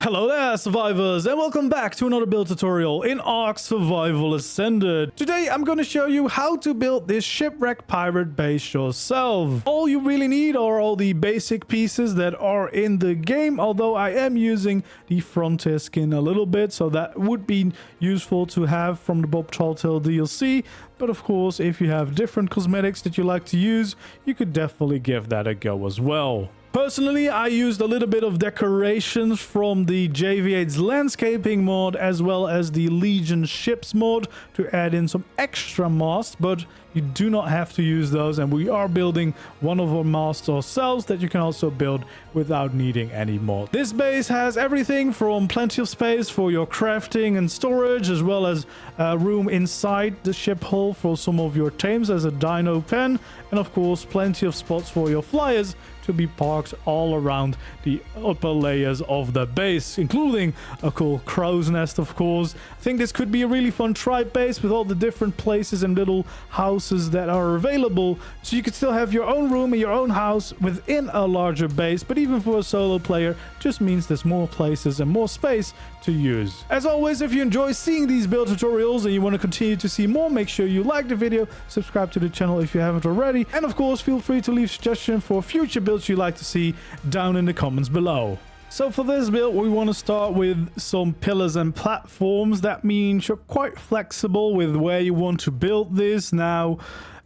Hello there, survivors, and welcome back to another build tutorial in ARK Survival Ascended. Today I'm going to show you how to build this Shipwreck Pirate Base yourself. All you really need are all the basic pieces that are in the game, although I am using the Frontier skin a little bit, so that would be useful to have from the Bob Trolltail DLC. But of course, if you have different cosmetics that you like to use, you could definitely give that a go as well. Personally, I used a little bit of decorations from the JV8's landscaping mod as well as the Legion ships mod to add in some extra masts, but you do not have to use those, and we are building one of our masts ourselves that you can also build without needing any more. This base has everything from plenty of space for your crafting and storage, as well as room inside the ship hull for some of your tames as a dino pen, and of course plenty of spots for your flyers to be parked all around the upper layers of the base, including a cool crow's nest, of course. I think this could be a really fun tribe base with all the different places and little houses that are available, so you could still have your own room in your own house within a larger base, but even for a solo player, just means there's more places and more space to use. As always, if you enjoy seeing these build tutorials and you want to continue to see more, make sure you like the video, subscribe to the channel if you haven't already, and of course feel free to leave suggestions for future builds you'd like to see down in the comments below. So for this build, we want to start with some pillars and platforms. That means you're quite flexible with where you want to build this. Now,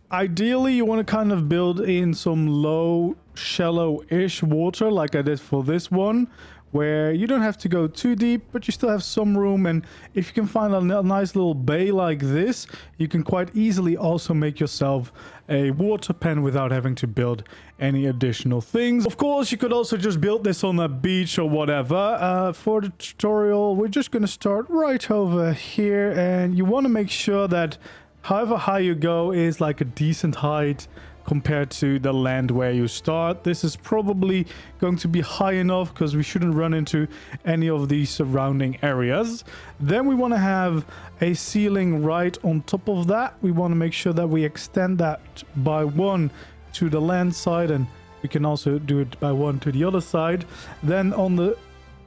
ideally, you want to kind of build in some low, shallow-ish water like I did for this one, where you don't have to go too deep, but you still have some room. And if you can find a nice little bay like this, you can quite easily also make yourself a water pen without having to build any additional things. Of course, you could also just build this on a beach or whatever. For the tutorial, we're just going to start right over here, and you want to make sure that however high you go is like a decent height compared to the land where you start. This is probably going to be high enough because we shouldn't run into any of the surrounding areas. Then we want to have a ceiling right on top of that. We want to make sure that we extend that by one to the land side, and we can also do it by one to the other side. Then on the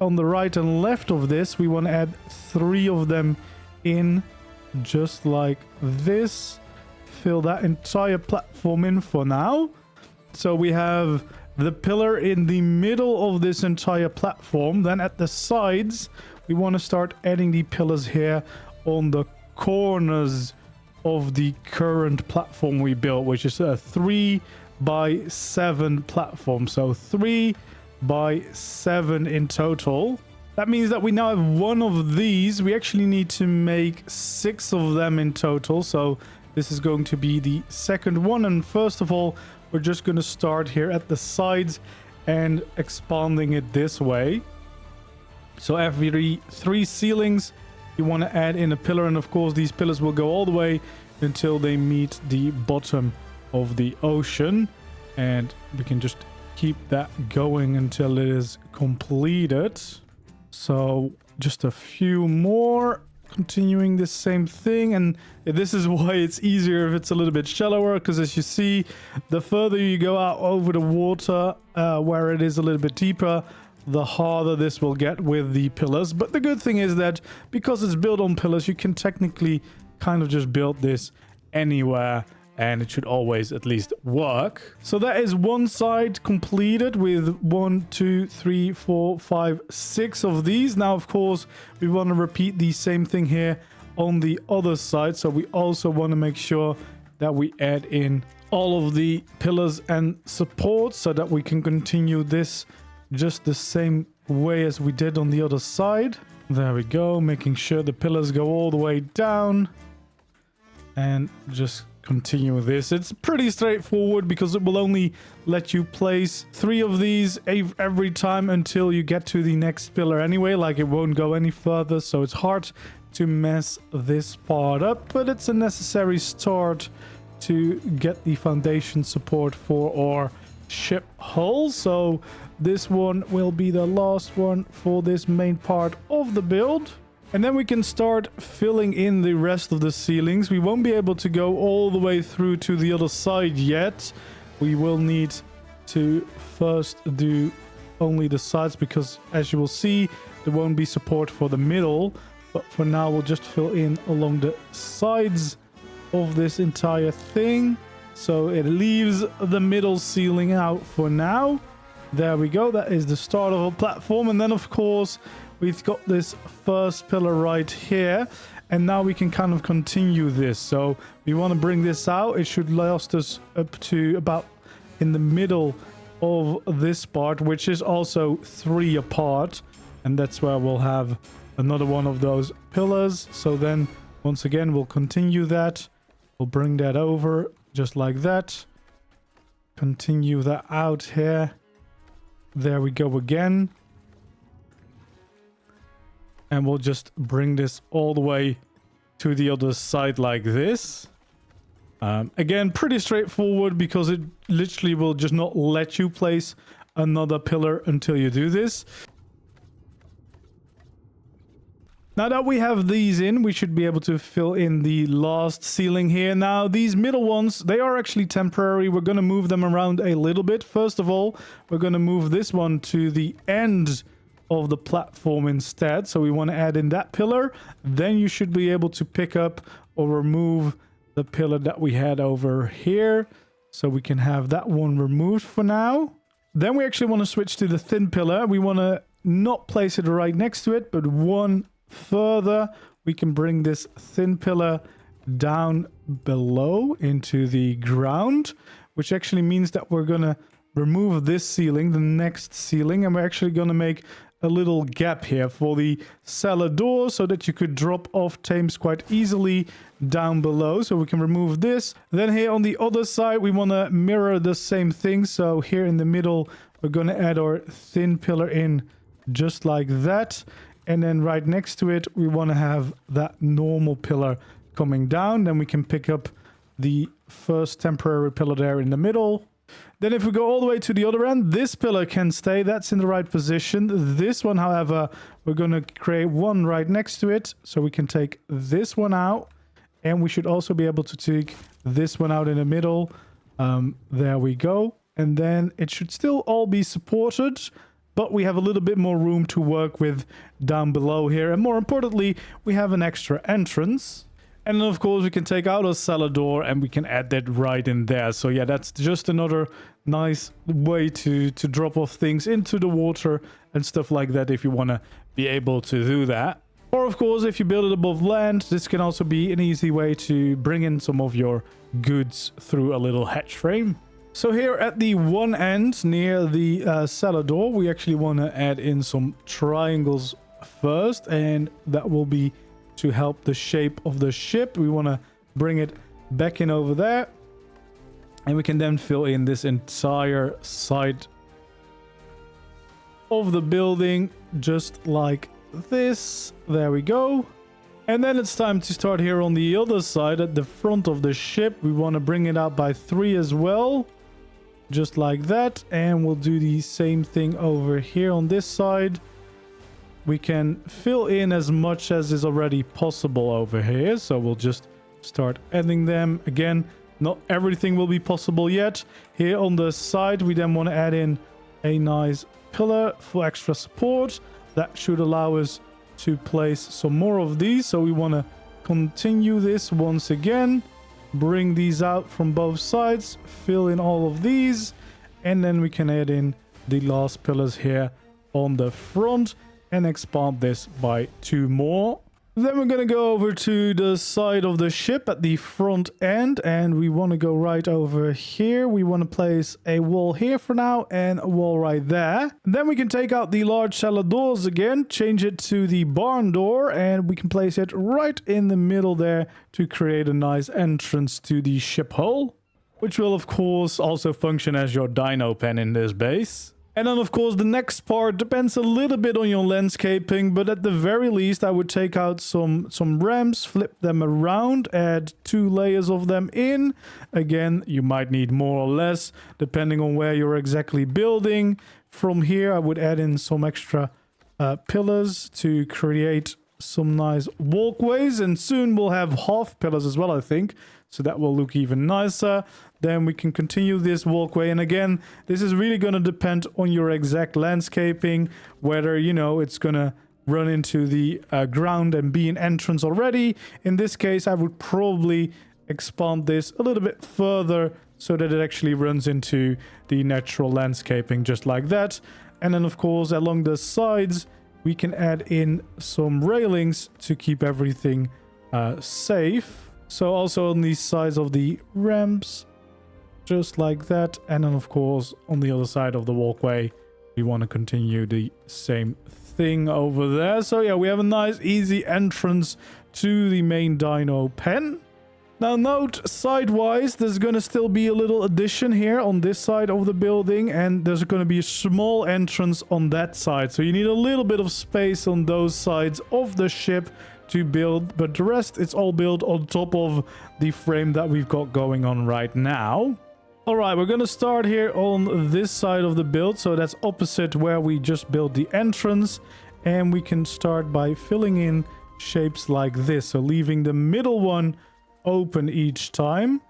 right and left of this, we want to add 3 of them in, just like this. Fill that entire platform in for now. So we have the pillar in the middle of this entire platform. Then at the sides, we want to start adding the pillars here on the corners of the current platform we built, which is a 3x7 platform. So 3x7 in total. That means that we now have 1 of these. We actually need to make 6 of them in total. So this is going to be the second one. And first of all, we're just going to start here at the sides and expanding it this way. So every 3 ceilings, you want to add in a pillar. And of course, these pillars will go all the way until they meet the bottom of the ocean. And we can just keep that going until it is completed. So just a few more. Continuing the same thing, and this is why it's easier if it's a little bit shallower, because as you see, the further you go out over the water where it is a little bit deeper, the harder this will get with the pillars. But the good thing is that because it's built on pillars, you can technically kind of just build this anywhere, and it should always at least work. So that is one side completed with 1, 2, 3, 4, 5, 6 of these. Now, of course, we want to repeat the same thing here on the other side. So we also want to make sure that we add in all of the pillars and supports so that we can continue this just the same way as we did on the other side. There we go, making sure the pillars go all the way down. And just continue with this. It's pretty straightforward because it will only let you place 3 of these every time until you get to the next pillar anyway. Like, it won't go any further, so it's hard to mess this part up, but it's a necessary start to get the foundation support for our ship hull. So this one will be the last one for this main part of the build. And then we can start filling in the rest of the ceilings. We won't be able to go all the way through to the other side yet. We will need to first do only the sides, because as you will see, there won't be support for the middle. But for now, we'll just fill in along the sides of this entire thing. So it leaves the middle ceiling out for now. There we go. That is the start of a platform. And then, of course, we've got this first pillar right here. And now we can kind of continue this. So we want to bring this out. It should last us up to about in the middle of this part, which is also 3 apart. And that's where we'll have another one of those pillars. So then, once again, we'll continue that. We'll bring that over just like that. Continue that out here. There we go again. And we'll just bring this all the way to the other side like this. Again, pretty straightforward because it literally will just not let you place another pillar until you do this. Now that we have these in, we should be able to fill in the last ceiling here. Now, these middle ones, they are actually temporary. We're going to move them around a little bit. First of all, we're going to move this one to the end of the platform instead. So we want to add in that pillar. Then you should be able to pick up or remove the pillar that we had over here. So we can have that one removed for now. Then we actually want to switch to the thin pillar. We want to not place it right next to it, but one further. We can bring this thin pillar down below into the ground, which actually means that we're going to remove this ceiling, the next ceiling, and we're actually going to make a little gap here for the cellar door so that you could drop off tames quite easily down below. So we can remove this. Then here on the other side, we want to mirror the same thing. So here in the middle, we're going to add our thin pillar in just like that. And then right next to it, we want to have that normal pillar coming down. Then we can pick up the first temporary pillar there in the middle. Then if we go all the way to the other end, this pillar can stay. That's in the right position. This one, however, we're going to create one right next to it. So we can take this one out. And we should also be able to take this one out in the middle. There we go. And then it should still all be supported. But we have a little bit more room to work with down below here. And more importantly, we have an extra entrance. And then, of course, we can take out our cellar door and we can add that right in there. So, yeah, that's just another nice way to drop off things into the water and stuff like that if you want to be able to do that. Or, of course, if you build it above land, this can also be an easy way to bring in some of your goods through a little hatch frame. So here at the one end near the cellar door, we actually want to add in some triangles first, and that will be to help the shape of the ship. We want to bring it back in over there, and we can then fill in this entire side of the building just like this. There we go. And then it's time to start here on the other side at the front of the ship. We want to bring it out by 3 as well. Just like that. And we'll do the same thing over here on this side. We can fill in as much as is already possible over here. So we'll just start adding them. Again, not everything will be possible yet. Here on the side, we then want to add in a nice pillar for extra support. That should allow us to place some more of these. So we want to continue this once again. Bring these out from both sides, fill in all of these, and then we can add in the last pillars here on the front and expand this by 2 more. Then we're going to go over to the side of the ship at the front end, and we want to go right over here. We want to place a wall here for now and a wall right there. Then we can take out the large cellar doors again, change it to the barn door, and we can place it right in the middle there to create a nice entrance to the ship hull, which will of course also function as your dino pen in this base. And then, of course, the next part depends a little bit on your landscaping, but at the very least, I would take out some ramps, flip them around, add 2 layers of them in. Again, you might need more or less, depending on where you're exactly building. From here, I would add in some extra pillars to create some nice walkways, and soon we'll have half pillars as well, I think. So that will look even nicer. Then we can continue this walkway. And again, this is really going to depend on your exact landscaping, whether, you know, it's going to run into the ground and be an entrance already. In this case, I would probably expand this a little bit further so that it actually runs into the natural landscaping just like that. And then, of course, along the sides, we can add in some railings to keep everything safe. So also on these sides of the ramps, just like that. And then, of course, on the other side of the walkway, we want to continue the same thing over there. So yeah, we have a nice, easy entrance to the main dino pen. Now note, sidewise, there's going to still be a little addition here on this side of the building, and there's going to be a small entrance on that side. So you need a little bit of space on those sides of the ship to build, but the rest, it's all built on top of the frame that we've got going on right now. All right, we're going to start here on this side of the build. So that's opposite where we just built the entrance, and we can start by filling in shapes like this. So leaving the middle one open each time,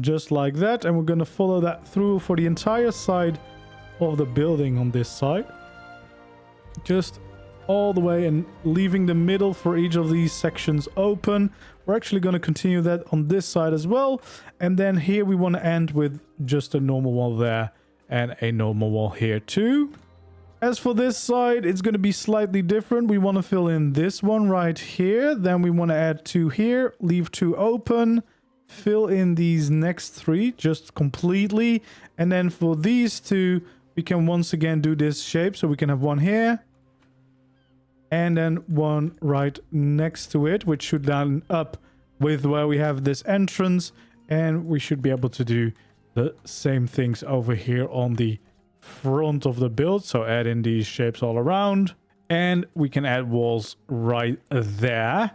just like that. And we're going to follow that through for the entire side of the building on this side. Just all the way, and leaving the middle for each of these sections open. We're actually going to continue that on this side as well. And then here we want to end with just a normal wall there and a normal wall here too. As for this side, it's going to be slightly different. We want to fill in this one right here. Then we want to add 2 here, leave 2 open, fill in these next 3 just completely. And then for these 2, we can once again do this shape. So we can have 1 here, and then 1 right next to it, which should line up with where we have this entrance. And we should be able to do the same things over here on the front of the build. So add in these shapes all around. And we can add walls right there.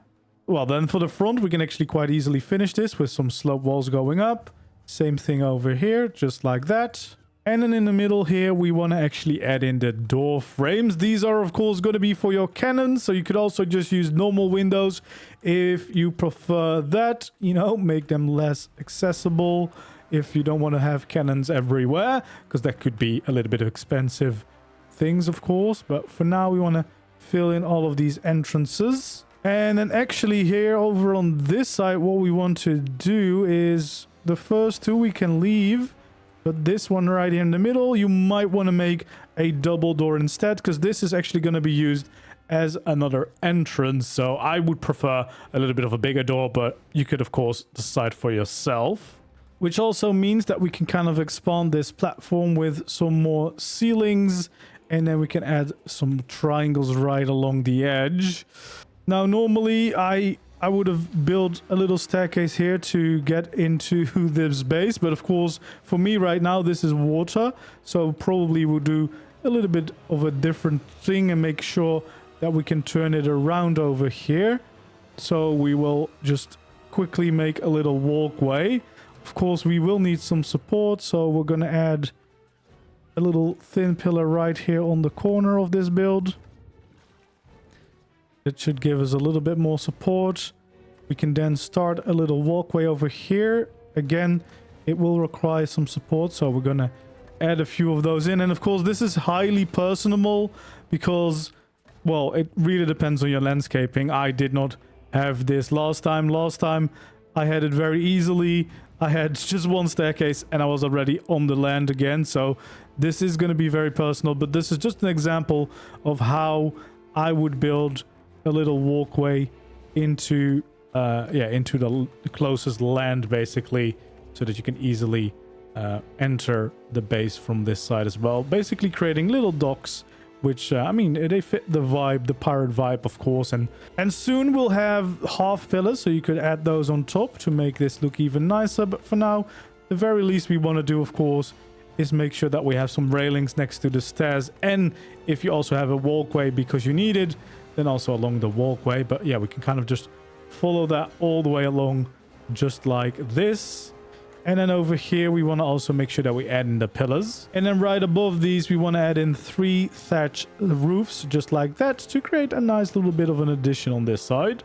Well, then for the front, we can actually quite easily finish this with some slope walls going up. Same thing over here, just like that. And then in the middle here, we want to actually add in the door frames. These are, of course, going to be for your cannons. So you could also just use normal windows if you prefer that. You know, make them less accessible if you don't want to have cannons everywhere, because that could be a little bit of expensive things, of course. But for now, we want to fill in all of these entrances. And then actually here over on this side, what we want to do is the first 2 we can leave. But this one right here in the middle, you might want to make a double door instead, because this is actually going to be used as another entrance. So I would prefer a little bit of a bigger door, but you could, of course, decide for yourself. Which also means that we can kind of expand this platform with some more ceilings, and then we can add some triangles right along the edge. Now, normally I would have built a little staircase here to get into this base. But of course, for me right now, this is water. So probably we'll do a little bit of a different thing and make sure that we can turn it around over here. So we will just quickly make a little walkway. Of course, we will need some support. So we're going to add a little thin pillar right here on the corner of this build. It should give us a little bit more support. We can then start a little walkway over here. Again, it will require some support, so we're going to add a few of those in. And of course, this is highly personable because, well, it really depends on your landscaping. I did not have this last time. Last time, I had it very easily. I had just 1 staircase and I was already on the land again. So this is going to be very personal, but this is just an example of how I would build a little walkway into the closest land, basically, so that you can easily enter the base from this side as well. Basically creating little docks, which I mean, they fit the vibe, the pirate vibe, of course. And soon we'll have half pillars, so you could add those on top to make this look even nicer. But for now, the very least we want to do, of course, is make sure that we have some railings next to the stairs. And if you also have a walkway because you need it, then also along the walkway. But yeah, we can kind of just follow that all the way along, just like this. And then over here, we want to also make sure that we add in the pillars. And then right above these, we want to add in 3 thatch roofs, just like that, to create a nice little bit of an addition on this side.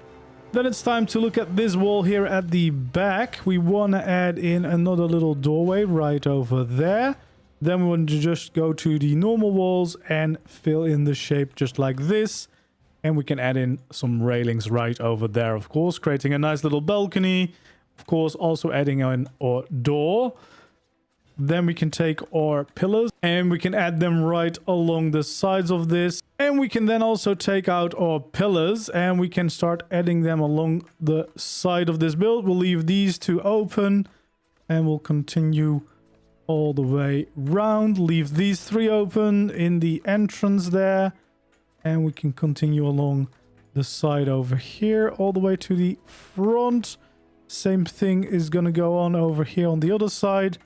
Then it's time to look at this wall here at the back. We want to add in another little doorway right over there. Then we want to just go to the normal walls and fill in the shape just like this. And we can add in some railings right over there, of course, creating a nice little balcony. Of course, also adding in our door. Then we can take our pillars and we can add them right along the sides of this. And we can then also take out our pillars and we can start adding them along the side of this build. We'll leave these 2 open and we'll continue all the way round. Leave these 3 open in the entrance there. And we can continue along the side over here all the way to the front. Same thing is going to go on over here on the other side.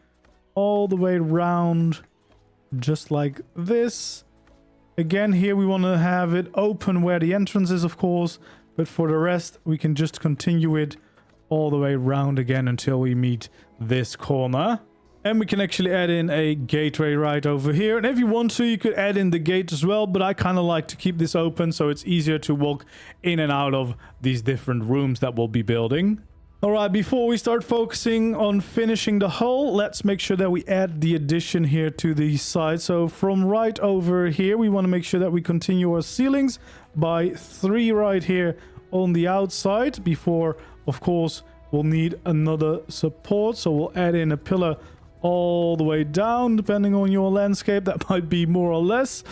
All the way around just like this. Again, here we want to have it open where the entrance is, of course. But for the rest, we can just continue it all the way around again until we meet this corner. And we can actually add in a gateway right over here. And if you want to, you could add in the gate as well. But I kind of like to keep this open so it's easier to walk in and out of these different rooms that we'll be building. Alright, before we start focusing on finishing the hull, let's make sure that we add the addition here to the side. So from right over here, we want to make sure that we continue our ceilings by 3 right here on the outside. Before, of course, we'll need another support. So we'll add in a pillar all the way down, depending on your landscape. That might be more or less.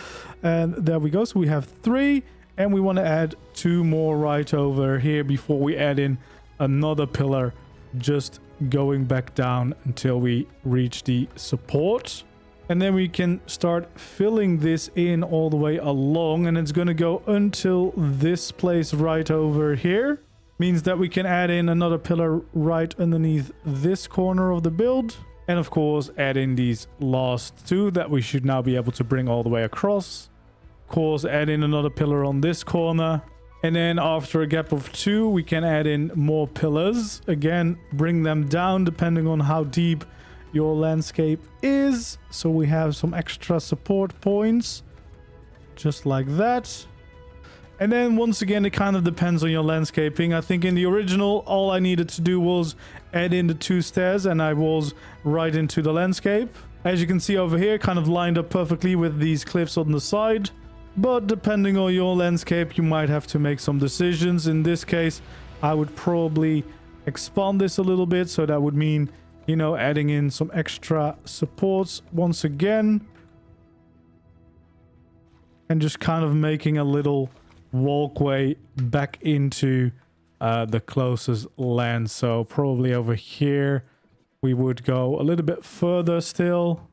And there we go. So we have 3. And we want to add 2 more right over here before we add in another pillar, just going back down until we reach the support. And then we can start filling this in all the way along, and it's going to go until this place right over here. Means that we can add in another pillar right underneath this corner of the build. And of course, add in these last 2 that we should now be able to bring all the way across. Of course, add in another pillar on this corner. And then after a gap of 2, we can add in more pillars. Again, bring them down depending on how deep your landscape is. So we have some extra support points. Just like that. And then once again, it kind of depends on your landscaping. I think in the original, all I needed to do was add in the 2 stairs and I was right into the landscape. As you can see over here, kind of lined up perfectly with these cliffs on the side. But depending on your landscape, you might have to make some decisions. In this case, I would probably expand this a little bit. So that would mean, you know, adding in some extra supports once again. And just kind of making a little walkway back into the closest land. So probably over here, we would go a little bit further still.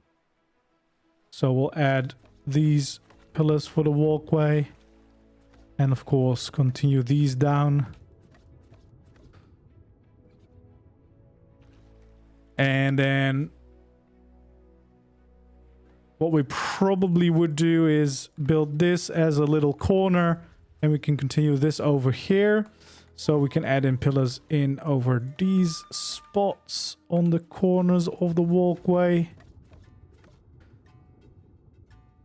So we'll add these pillars for the walkway, and of course continue these down. And then what we probably would do is build this as a little corner, and we can continue this over here. So we can add in pillars in over these spots on the corners of the walkway.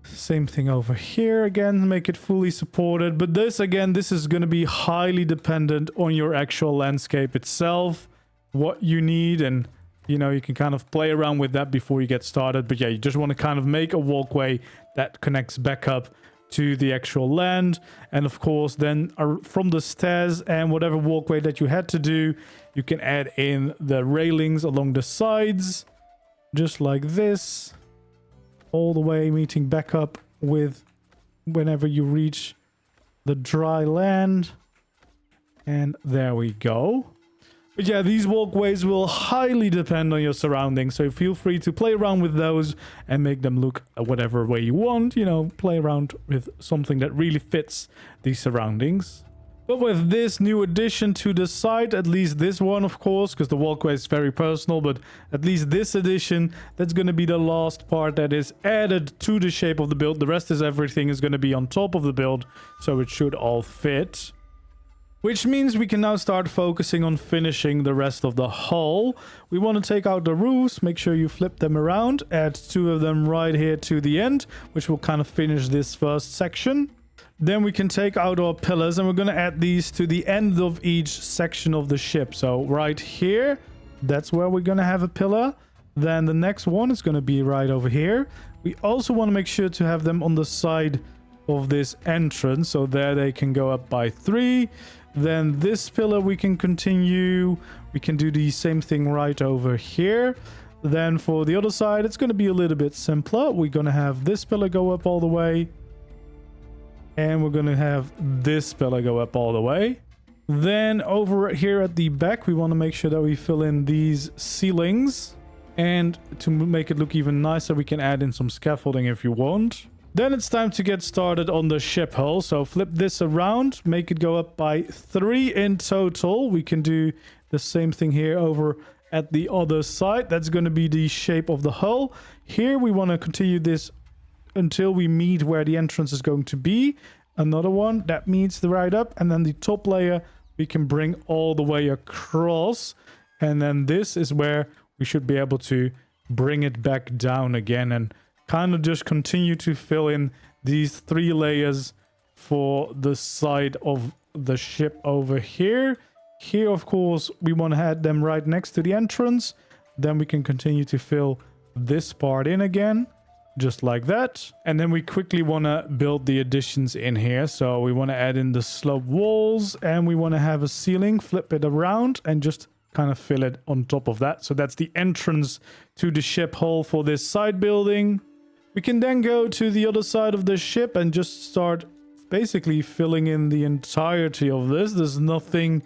Same thing over here again, make it fully supported. But this again, this is going to be highly dependent on your actual landscape itself, what you need, and you know, you can kind of play around with that before you get started. But yeah, you just want to kind of make a walkway that connects back up to the actual land. And of course, then from the stairs and whatever walkway that you had to do, you can add in the railings along the sides, just like this. All the way meeting back up with whenever you reach the dry land. And there we go. But yeah, these walkways will highly depend on your surroundings. So feel free to play around with those and make them look whatever way you want. You know, play around with something that really fits these surroundings. But with this new addition to the site, at least this one, of course, because the walkway is very personal, but at least this addition, that's going to be the last part that is added to the shape of the build. The rest is everything is going to be on top of the build, so it should all fit. which means we can now start focusing on finishing the rest of the hull. We want to take out the roofs, make sure you flip them around, add 2 of them right here to the end, which will kind of finish this first section. Then we can take out our pillars, and we're going to add these to the end of each section of the ship. So right here, that's where we're going to have a pillar. Then the next one is going to be right over here. We also want to make sure to have them on the side of this entrance, so there they can go up by 3. Then this pillar we can continue. We can do the same thing right over here. Then for the other side, it's going to be a little bit simpler. We're going to have this pillar go up all the way. And we're going to have this pillar go up all the way. Then over here at the back, we want to make sure that we fill in these ceilings. And to make it look even nicer, we can add in some scaffolding if you want. Then it's time to get started on the ship hull. So flip this around, make it go up by 3 in total. We can do the same thing here over at the other side. That's going to be the shape of the hull. Here we want to continue this until we meet where the entrance is going to be. Another one that meets the right up, and then the top layer we can bring all the way across, and then this is where we should be able to bring it back down again and kind of just continue to fill in these 3 layers for the side of the ship over here. Here, of course, we want to add them right next to the entrance. Then we can continue to fill this part in again, just like that. And then we quickly want to build the additions in here. So we want to add in the slope walls, and we want to have a ceiling, flip it around and just kind of fill it on top of that. So that's the entrance to the ship hull for this side building. We can then go to the other side of the ship and just start basically filling in the entirety of this. There's nothing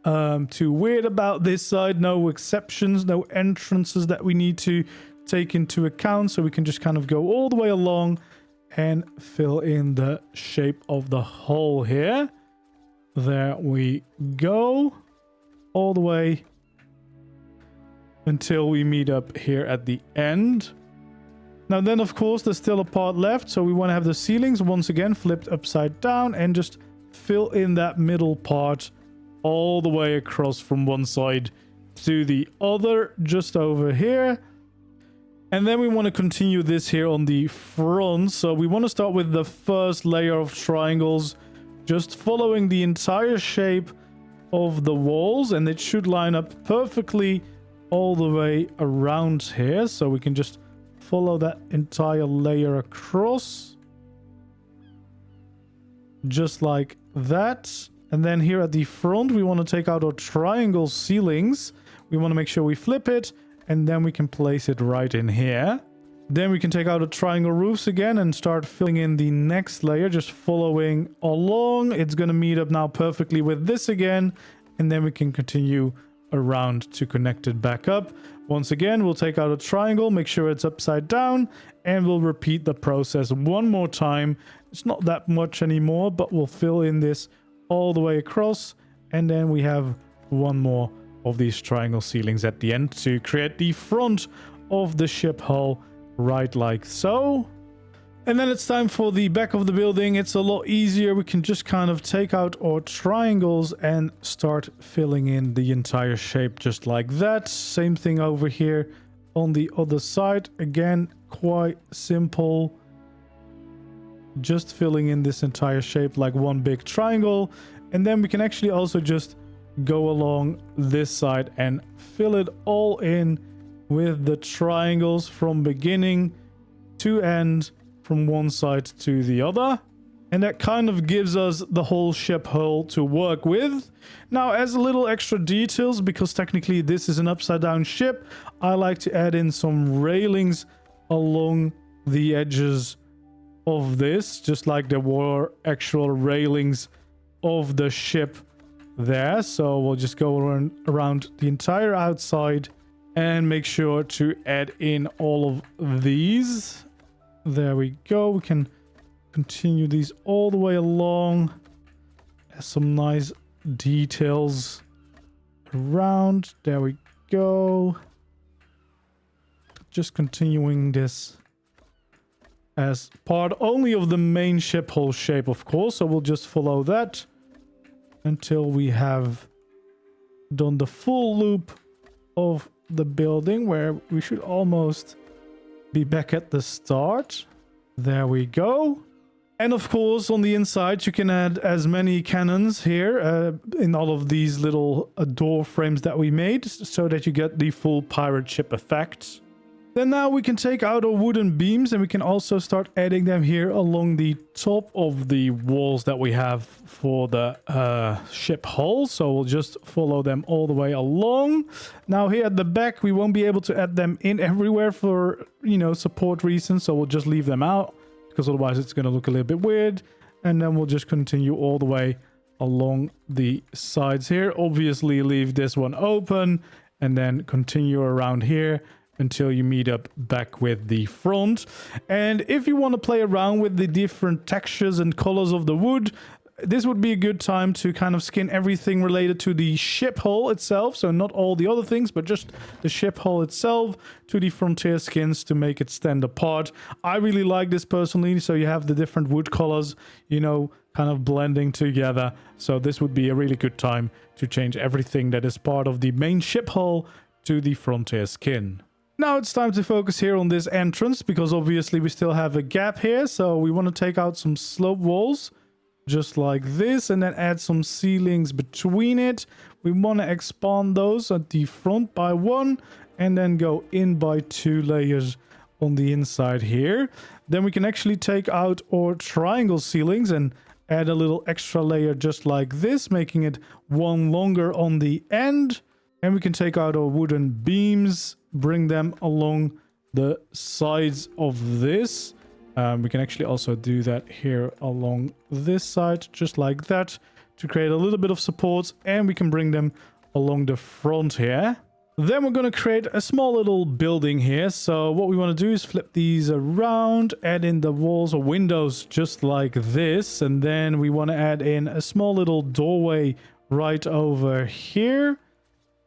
too weird about this side, no exceptions, no entrances that we need to take into account. So we can just kind of go all the way along and fill in the shape of the hull here. There we go, all the way until we meet up here at the end. Now then, of course, there's still a part left, so we want to have the ceilings once again flipped upside down and just fill in that middle part all the way across from one side to the other, just over here. And then we want to continue this here on the front. So we want to start with the first layer of triangles, just following the entire shape of the walls, and it should line up perfectly all the way around here. So we can just follow that entire layer across, just like that. And then here at the front, we want to take out our triangle ceilings. We want to make sure we flip it, and then we can place it right in here. Then we can take out the triangle roofs again and start filling in the next layer, just following along. It's going to meet up now perfectly with this again, and then we can continue around to connect it back up. Once again, we'll take out a triangle, make sure it's upside down, and we'll repeat the process one more time. It's not that much anymore, but we'll fill in this all the way across, and then we have one more of these triangle ceilings at the end to create the front of the ship hull, right like so. And then it's time for the back of the building. It's a lot easier. We can just kind of take out our triangles and start filling in the entire shape just like that. Same thing over here on the other side. Again, quite simple. Just filling in this entire shape like one big triangle. And then we can actually also just go along this side and fill it all in with the triangles from beginning to end, from one side to the other. And that kind of gives us the whole ship hull to work with. Now, as a little extra details, because technically this is an upside down ship, I like to add in some railings along the edges of this, just like there were actual railings of the ship there. So we'll just go around the entire outside and make sure to add in all of these. There we go. We can continue these all the way along. There's some nice details around. There we go. Just continuing this as part only of the main ship hull shape, of course. So we'll just follow that until we have done the full loop of the building, where we should almost be back at the start. There we go. And of course, on the inside, you can add as many cannons here in all of these little door frames that we made, so that you get the full pirate ship effect. Then now we can take out our wooden beams, and we can also start adding them here along the top of the walls that we have for the ship hull. So we'll just follow them all the way along. Now here at the back, we won't be able to add them in everywhere for, you know, support reasons. So we'll just leave them out, because otherwise it's going to look a little bit weird. And then we'll just continue all the way along the sides here. Obviously leave this one open, and then continue around here until you meet up back with the front. And if you want to play around with the different textures and colors of the wood, this would be a good time to kind of skin everything related to the ship hull itself. So not all the other things, but just the ship hull itself to the frontier skins to make it stand apart. I really like this personally. So you have the different wood colors, you know, kind of blending together. So this would be a really good time to change everything that is part of the main ship hull to the frontier skin. Now it's time to focus here on this entrance, because obviously we still have a gap here. So we want to take out some slope walls just like this, and then add some ceilings between it. We want to expand those at the front by 1, and then go in by 2 layers on the inside here. Then we can actually take out our triangle ceilings and add a little extra layer just like this, making it one longer on the end. And we can take out our wooden beams, bring them along the sides of this. We can actually also do that here along this side, just like that, to create a little bit of support. And we can bring them along the front here. Then we're going to create a small little building here. So what we want to do is flip these around, add in the walls or windows just like this. And then we want to add in a small little doorway right over here.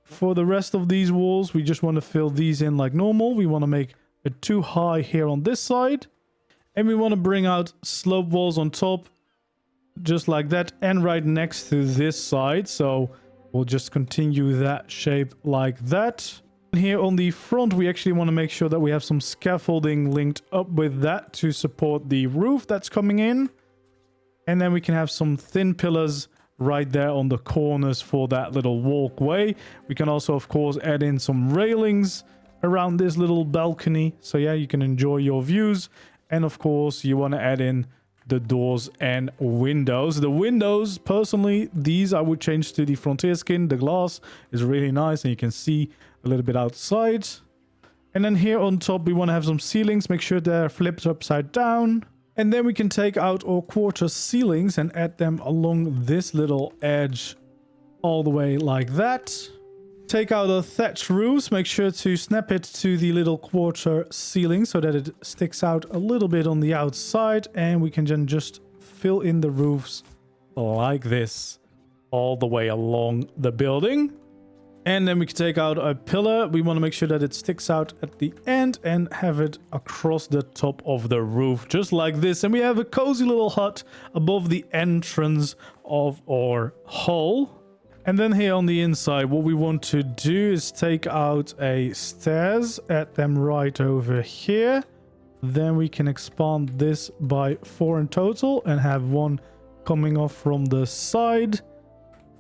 For the rest of these walls, we just want to fill these in like normal. We want to make it too high here on this side. And we want to bring out slope walls on top, just like that, and right next to this side. So we'll just continue that shape like that. And here on the front, we actually want to make sure that we have some scaffolding linked up with that to support the roof that's coming in. And then we can have some thin pillars right there on the corners for that little walkway. We can also, of course, add in some railings around this little balcony. So yeah, you can enjoy your views. And of course, you want to add in the doors and windows. The windows, personally, these I would change to the frontier skin. The glass is really nice and you can see a little bit outside. And then here on top, we want to have some ceilings. Make sure they're flipped upside down. And then we can take out our quarter ceilings and add them along this little edge all the way like that. Take out our thatch roofs. Make sure to snap it to the little quarter ceiling so that it sticks out a little bit on the outside. And we can then just fill in the roofs like this all the way along the building. And then we can take out a pillar. We want to make sure that it sticks out at the end and have it across the top of the roof, just like this. And we have a cozy little hut above the entrance of our hull. And then here on the inside, what we want to do is take out a stairs, add them right over here. Then we can expand this by 4 in total and have one coming off from the side,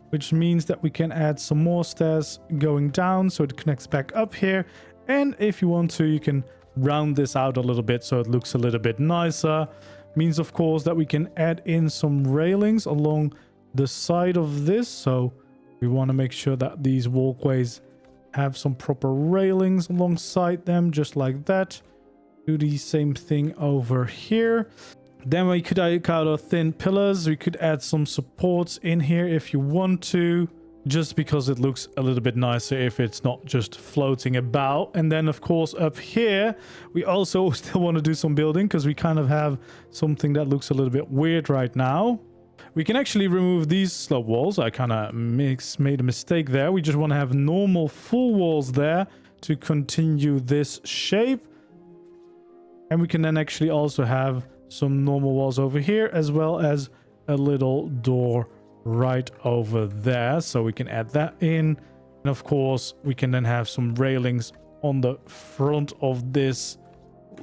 which means that we can add some more stairs going down so it connects back up here. And if you want to, you can round this out a little bit so it looks a little bit nicer. Means, of course, that we can add in some railings along the side of this. So we want to make sure that these walkways have some proper railings alongside them, just like that. Do the same thing over here. Then we could take out our thin pillars. We could add some supports in here if you want to, just because it looks a little bit nicer if it's not just floating about. And then, of course, up here, we also still want to do some building because we kind of have something that looks a little bit weird right now. We can actually remove these slope walls. I kind of made a mistake there. We just want to have normal full walls there to continue this shape. And we can then actually also have some normal walls over here, as well as a little door right over there. So we can add that in. And of course, we can then have some railings on the front of this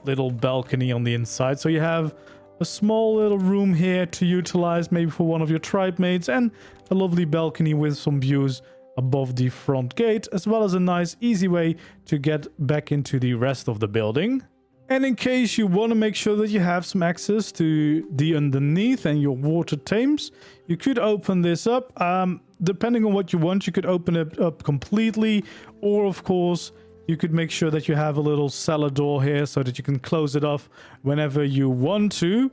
little balcony on the inside. So you have a small little room here to utilize maybe for one of your tribe mates, and a lovely balcony with some views above the front gate, as well as a nice easy way to get back into the rest of the building. And in case you want to make sure that you have some access to the underneath and your water tames, you could open this up. Depending on what you want, you could open it up completely, or of course you could make sure that you have a little cellar door here so that you can close it off whenever you want to.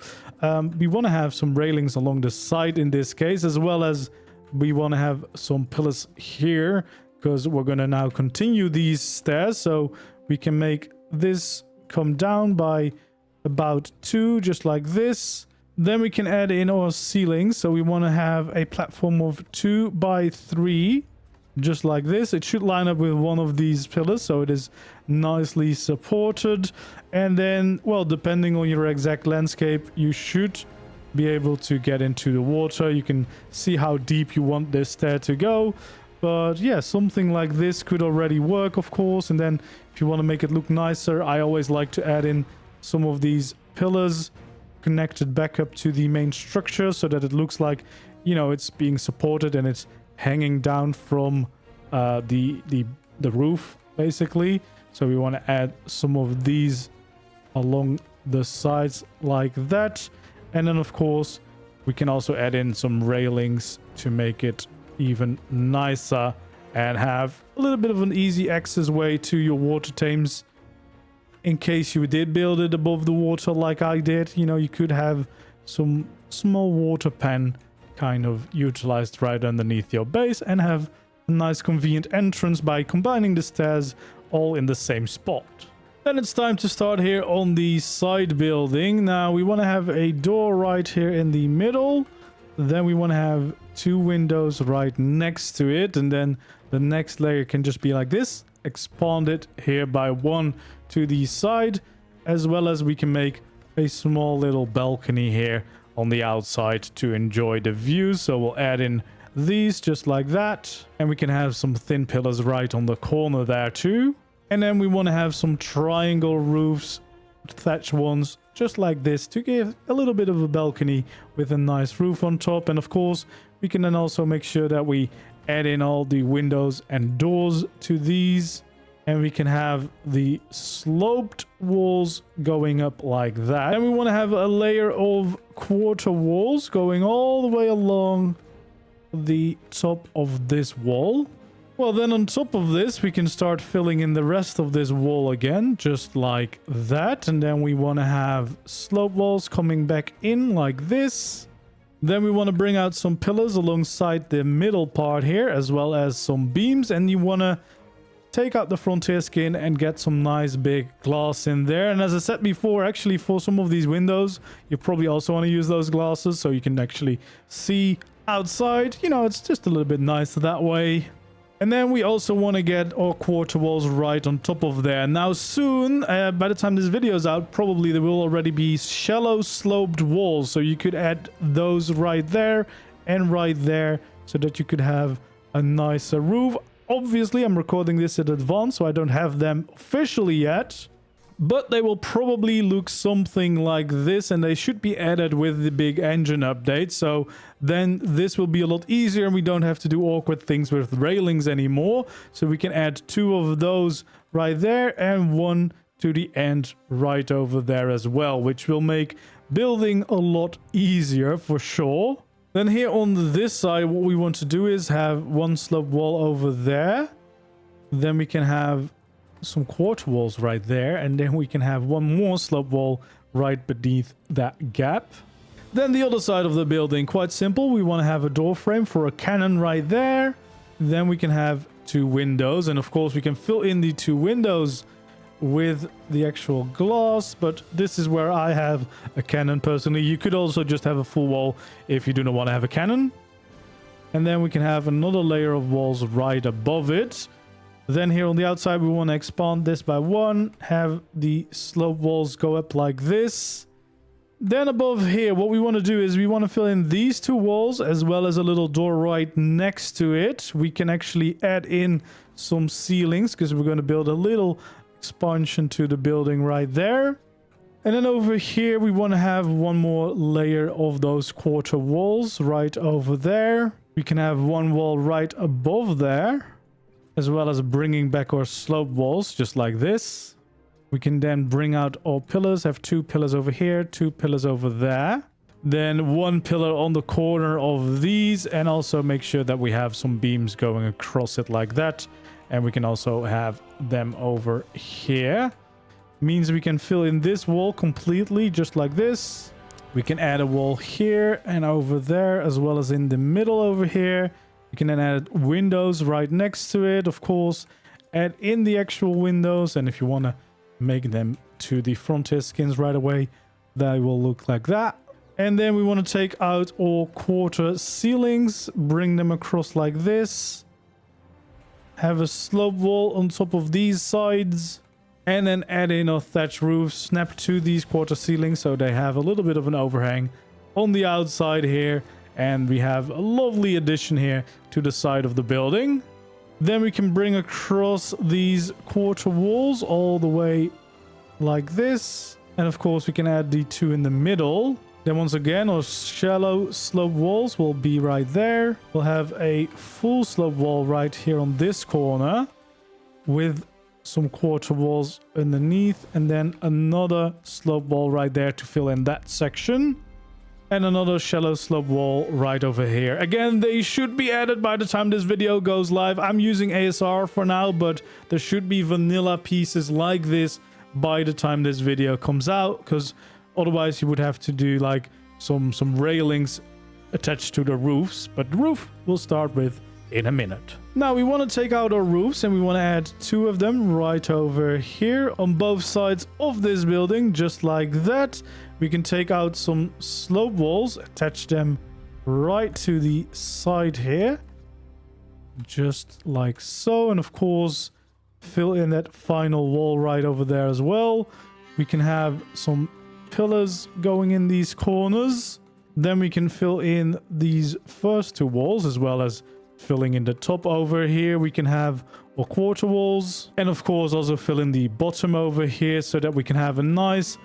We want to have some railings along the side in this case, as well as we want to have some pillars here, because we're going to now continue these stairs. So we can make this come down by about 2, just like this. Then we can add in our ceilings. So we want to have a platform of 2 by 3. Just like this. It should line up with one of these pillars, so it is nicely supported. And then, well, depending on your exact landscape, you should be able to get into the water. You can see how deep you want this stair to go. But yeah, something like this could already work, of course. And then if you want to make it look nicer, I always like to add in some of these pillars connected back up to the main structure so that it looks like, you know, it's being supported and it's hanging down from the roof, basically. So we want to add some of these along the sides like that. And then of course we can also add in some railings to make it even nicer and have a little bit of an easy access way to your water tames. In case you did build it above the water like I did, you know, you could have some small water pen kind of utilized right underneath your base and have a nice convenient entrance by combining the stairs all in the same spot. Then it's time to start here on the side building. Now we want to have a door right here in the middle. Then we want to have 2 windows right next to it, and then the next layer can just be like this, expand it here by 1 to the side, as well as we can make a small little balcony here on the outside to enjoy the view. So we'll add in these just like that, and we can have some thin pillars right on the corner there too. And then we want to have some triangle roofs, thatch ones, just like this, to give a little bit of a balcony with a nice roof on top. And of course we can then also make sure that we add in all the windows and doors to these, and we can have the sloped walls going up like that. And we want to have a layer of quarter walls going all the way along the top of this wall. Well, then on top of this, we can start filling in the rest of this wall again, just like that. And then we want to have slope walls coming back in like this. Then we want to bring out some pillars alongside the middle part here, as well as some beams. And you want to take out the frontier skin and get some nice big glass in there. And as I said before, actually for some of these windows, you probably also want to use those glasses so you can actually see outside. You know, it's just a little bit nicer that way. And then we also want to get our quarter walls right on top of there. Now soon, by the time this video is out, probably there will already be shallow sloped walls. So you could add those right there and right there so that you could have a nicer roof. Obviously, I'm recording this in advance, so I don't have them officially yet. But they will probably look something like this, and they should be added with the big engine update. So then this will be a lot easier, and we don't have to do awkward things with railings anymore. So we can add 2 of those right there and 1 to the end right over there as well, which will make building a lot easier for sure. Then here on this side, what we want to do is have 1 slope wall over there. Then we can have some quarter walls right there, and then we can have 1 more slope wall right beneath that gap. Then the other side of the building, quite simple. We want to have a door frame for a cannon right there. Then we can have 2 windows, and of course we can fill in the 2 windows with the actual glass, but this is where I have a cannon personally. You could also just have a full wall if you do not want to have a cannon. And then we can have another layer of walls right above it. Then here on the outside, we want to expand this by 1, have the slope walls go up like this. Then above here, what we want to do is we want to fill in these two walls as well as a little door right next to it. We can actually add in some ceilings because we're going to build a little expansion to the building right there. And then over here, we want to have one more layer of those quarter walls right over there. We can have one wall right above there, as well as bringing back our slope walls just like this. We can then bring out our pillars, have 2 pillars over here, 2 pillars over there. Then 1 pillar on the corner of these, and also make sure that we have some beams going across it like that. And we can also have them over here. Means we can fill in this wall completely just like this. We can add a wall here and over there, as well as in the middle over here. We can then add windows right next to it, of course. Add in the actual windows, and if you want to make them to the frontier skins right away, they will look like that. And then we want to take out all quarter ceilings, bring them across like this, have a slope wall on top of these sides, and then add in a thatch roof, snap to these quarter ceilings so they have a little bit of an overhang on the outside here. And we have a lovely addition here to the side of the building. Then we can bring across these quarter walls all the way like this. And of course, we can add the 2 in the middle. Then once again, our shallow slope walls will be right there. We'll have a full slope wall right here on this corner with some quarter walls underneath. And then another slope wall right there to fill in that section. And another shallow slope wall right over here. Again, they should be added by the time this video goes live. I'm using ASR for now, but there should be vanilla pieces like this by the time this video comes out, because otherwise you would have to do like some railings attached to the roofs. But the roof we'll start with in a minute. Now we want to take out our roofs, and we want to add 2 of them right over here on both sides of this building, just like that. We can take out some slope walls, attach them right to the side here, just like so. And of course, fill in that final wall right over there as well. We can have some pillars going in these corners. Then we can fill in these first 2 walls, as well as filling in the top over here. We can have our quarter walls, and of course also fill in the bottom over here so that we can have a nice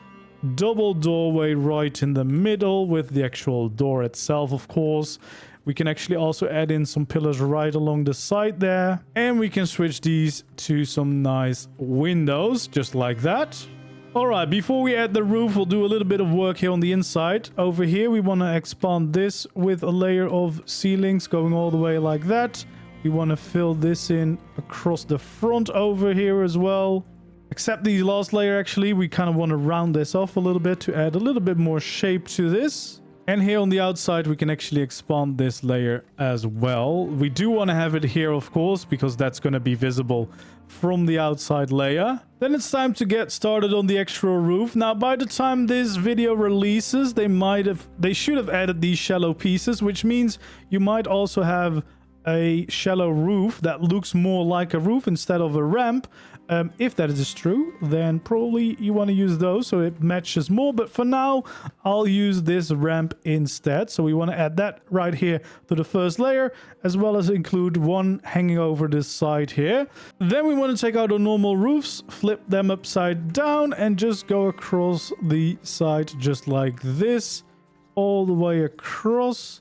double doorway right in the middle with the actual door itself. Of course, we can actually also add in some pillars right along the side there, and we can switch these to some nice windows just like that. All right, before we add the roof, we'll do a little bit of work here on the inside. Over here, we want to expand this with a layer of ceilings going all the way like that. We want to fill this in across the front over here as well. Except the last layer, actually, we kind of want to round this off a little bit to add a little bit more shape to this. And here on the outside, we can actually expand this layer as well. We do want to have it here, of course, because that's going to be visible from the outside layer. Then it's time to get started on the actual roof. Now, by the time this video releases, they should have added these shallow pieces, which means you might also have a shallow roof that looks more like a roof instead of a ramp. If that is true, then probably you want to use those so it matches more. But for now, I'll use this ramp instead. So we want to add that right here to the first layer, as well as include one hanging over this side here. Then we want to take out our normal roofs, flip them upside down, and just go across the side just like this, all the way across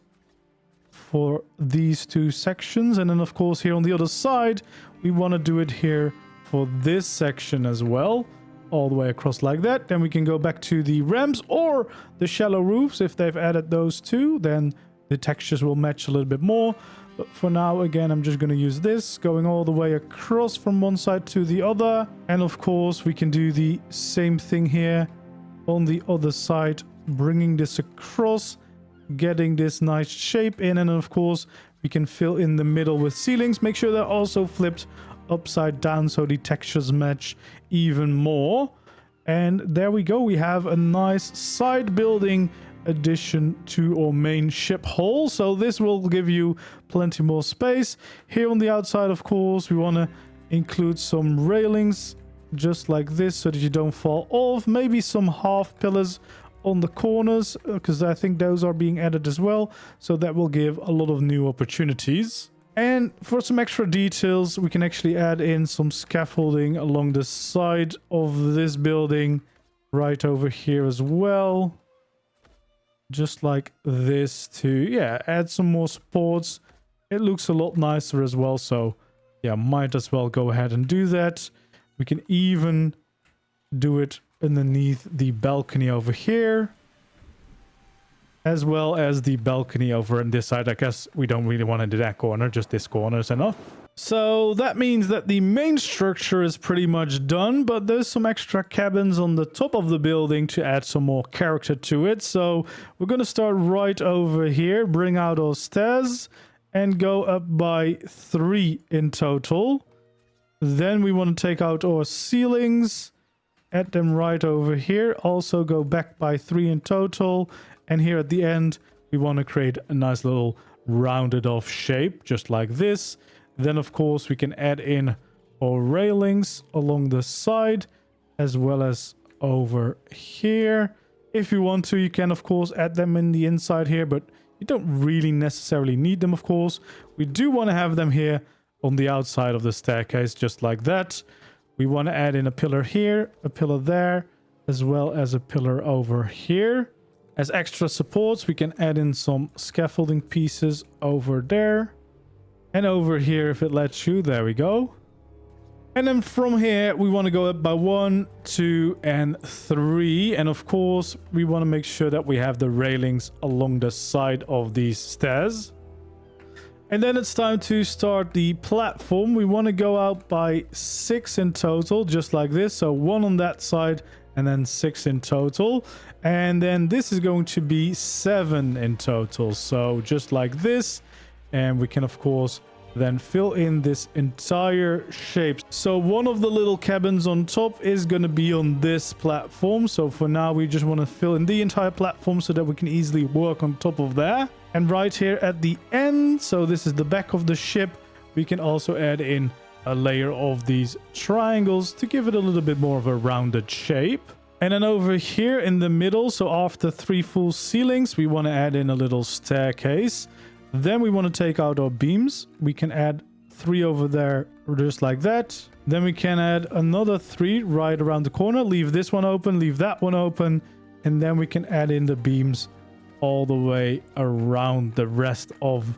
for these 2 sections. And then, of course, here on the other side, we want to do it here for this section as well, all the way across like that. Then we can go back to the ramps or the shallow roofs. If they've added those 2, then the textures will match a little bit more. But for now, again, I'm just going to use this, going all the way across from one side to the other. And of course, we can do the same thing here on the other side, bringing this across, getting this nice shape in. And of course, we can fill in the middle with ceilings. Make sure they're also flipped upside down so the textures match even more. And there we go. We have a nice side building addition to our main ship hull. So this will give you plenty more space. Here on the outside, of course, we want to include some railings just like this so that you don't fall off. Maybe some half pillars on the corners, because I think those are being added as well. So that will give a lot of new opportunities. And for some extra details, we can actually add in some scaffolding along the side of this building right over here as well. Just like this to, yeah, add some more supports. It looks a lot nicer as well. So, yeah, might as well go ahead and do that. We can even do it underneath the balcony over here, as well as the balcony over on this side. I guess we don't really want to do that corner, just this corner is enough. So that means that the main structure is pretty much done, but there's some extra cabins on the top of the building to add some more character to it. So we're going to start right over here, bring out our stairs and go up by 3 in total. Then we want to take out our ceilings, add them right over here, also go back by 3 in total. And here at the end, we want to create a nice little rounded off shape, just like this. Then, of course, we can add in our railings along the side, as well as over here. If you want to, you can, of course, add them in the inside here, but you don't really necessarily need them, of course. We do want to have them here on the outside of the staircase, just like that. We want to add in a pillar here, a pillar there, as well as a pillar over here. As extra supports, we can add in some scaffolding pieces over there. And over here, if it lets you, there we go. And then from here, we want to go up by 1, 2, and 3. And of course, we want to make sure that we have the railings along the side of these stairs. And then it's time to start the platform. We want to go out by 6 in total, just like this. So 1 on that side and then 6 in total. And then this is going to be 7 in total. So just like this. And we can, of course, then fill in this entire shape. So one of the little cabins on top is going to be on this platform. So for now, we just want to fill in the entire platform so that we can easily work on top of there. And right here at the end, so this is the back of the ship, we can also add in a layer of these triangles to give it a little bit more of a rounded shape. And then over here in the middle, so after 3 full ceilings, we want to add in a little staircase. Then we want to take out our beams. We can add 3 over there, just like that. Then we can add another 3 right around the corner. Leave this one open, leave that one open. And then we can add in the beams all the way around the rest of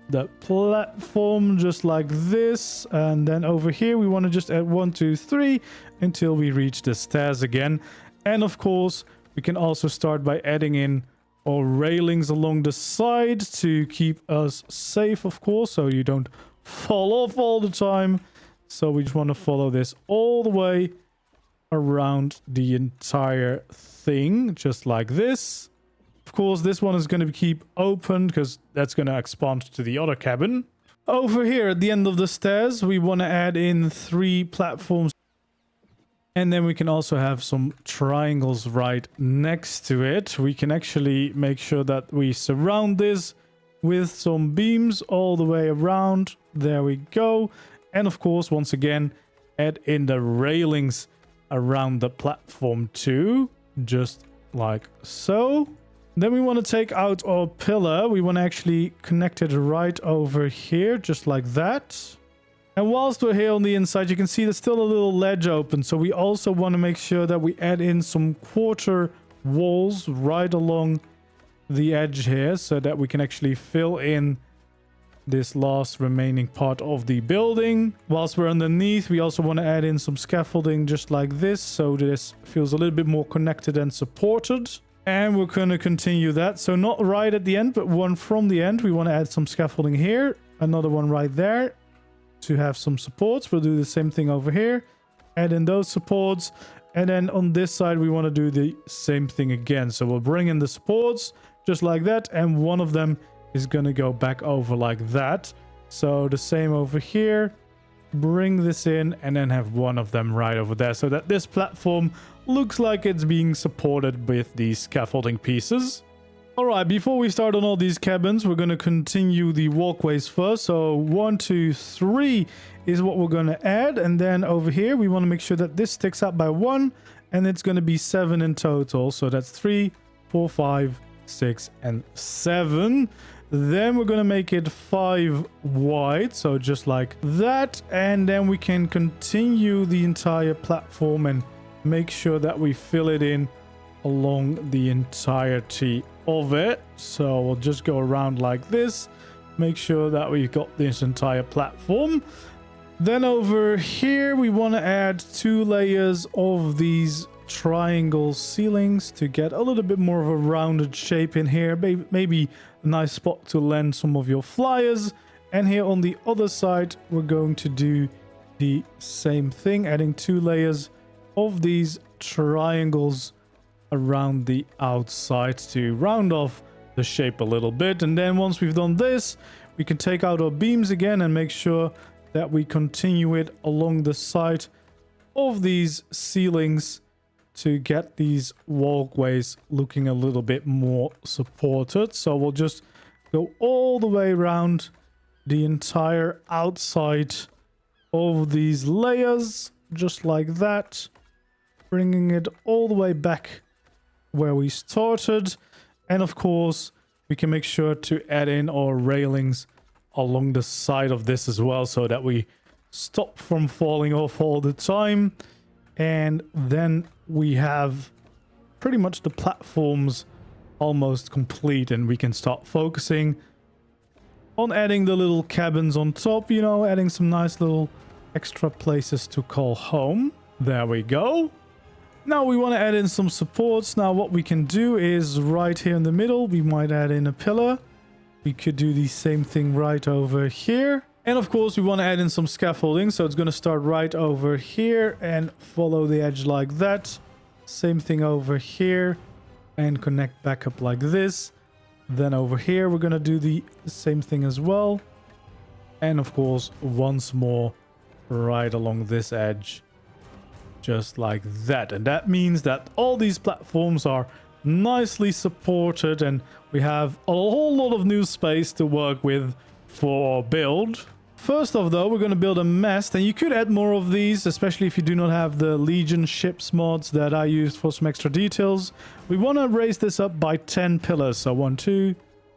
the platform, just like this. And then over here, we want to just add 1, 2, 3 until we reach the stairs again. And of course, we can also start by adding in or railings along the side to keep us safe, of course, so you don't fall off all the time. So we just want to follow this all the way around the entire thing, just like this. Of course, this one is going to keep open because that's going to expand to the other cabin. Over here at the end of the stairs, we want to add in 3 platforms. And then we can also have some triangles right next to it. We can actually make sure that we surround this with some beams all the way around. There we go. And of course, once again, add in the railings around the platform too, just like so. Then we want to take out our pillar. We want to actually connect it right over here, just like that. And whilst we're here on the inside, you can see there's still a little ledge open. So we also want to make sure that we add in some quarter walls right along the edge here so that we can actually fill in this last remaining part of the building. Whilst we're underneath, we also want to add in some scaffolding just like this, so this feels a little bit more connected and supported. And we're going to continue that. So not right at the end, but one from the end. We want to add some scaffolding here, another one right there to have some supports. We'll do the same thing over here, add in those supports. And then on this side, we want to do the same thing again. So we'll bring in the supports just like that. And one of them is going to go back over like that. So the same over here, bring this in and then have one of them right over there so that this platform looks like it's being supported with these scaffolding pieces. All right, before we start on all these cabins, we're going to continue the walkways first. So 1, 2, 3 is what we're going to add. And then over here, we want to make sure that this sticks out by 1 and it's going to be 7 in total. So that's 3, 4, 5, 6, and 7. Then we're going to make it 5 wide, so just like that. And then we can continue the entire platform and make sure that we fill it in along the entirety of it. So we'll just go around like this, make sure that we've got this entire platform. Then over here we want to add 2 layers of these triangle ceilings to get a little bit more of a rounded shape in here. Maybe a nice spot to land some of your flyers. And here on the other side we're going to do the same thing, adding 2 layers of these triangles around the outside to round off the shape a little bit. And then once we've done this, we can take out our beams again and make sure that we continue it along the side of these ceilings to get these walkways looking a little bit more supported. So we'll just go all the way around the entire outside of these layers, just like that, bringing it all the way back where we started. And of course we can make sure to add in our railings along the side of this as well, so that we stop from falling off all the time. And then we have pretty much the platforms almost complete, and we can start focusing on adding the little cabins on top, you know, adding some nice little extra places to call home. There we go. Now we want to add in some supports. Now what we can do is right here in the middle, we might add in a pillar. We could do the same thing right over here. And of course we want to add in some scaffolding. So it's going to start right over here and follow the edge like that. Same thing over here and connect back up like this. Then over here we're going to do the same thing as well. And of course once more right along this edge. Just like that. And that means that all these platforms are nicely supported and we have a whole lot of new space to work with for our build. First off though, we're going to build a mast, and you could add more of these, especially if you do not have the Legion ships mods that I used for some extra details. We want to raise this up by 10 pillars. So 1, 2,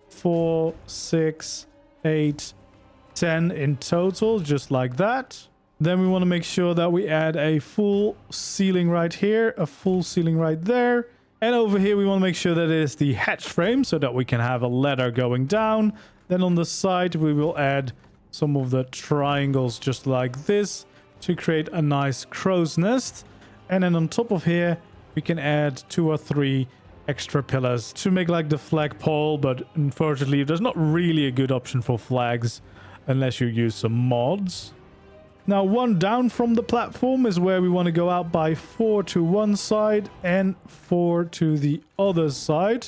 4, 6, 8, 10 in total, just like that. Then we want to make sure that we add a full ceiling right here, a full ceiling right there. And over here, we want to make sure that it is the hatch frame so that we can have a ladder going down. Then on the side, we will add some of the triangles just like this to create a nice crow's nest. And then on top of here, we can add 2 or 3 extra pillars to make like the flagpole. But unfortunately, there's not really a good option for flags unless you use some mods. Now 1 down from the platform is where we want to go out by 4 to one side and 4 to the other side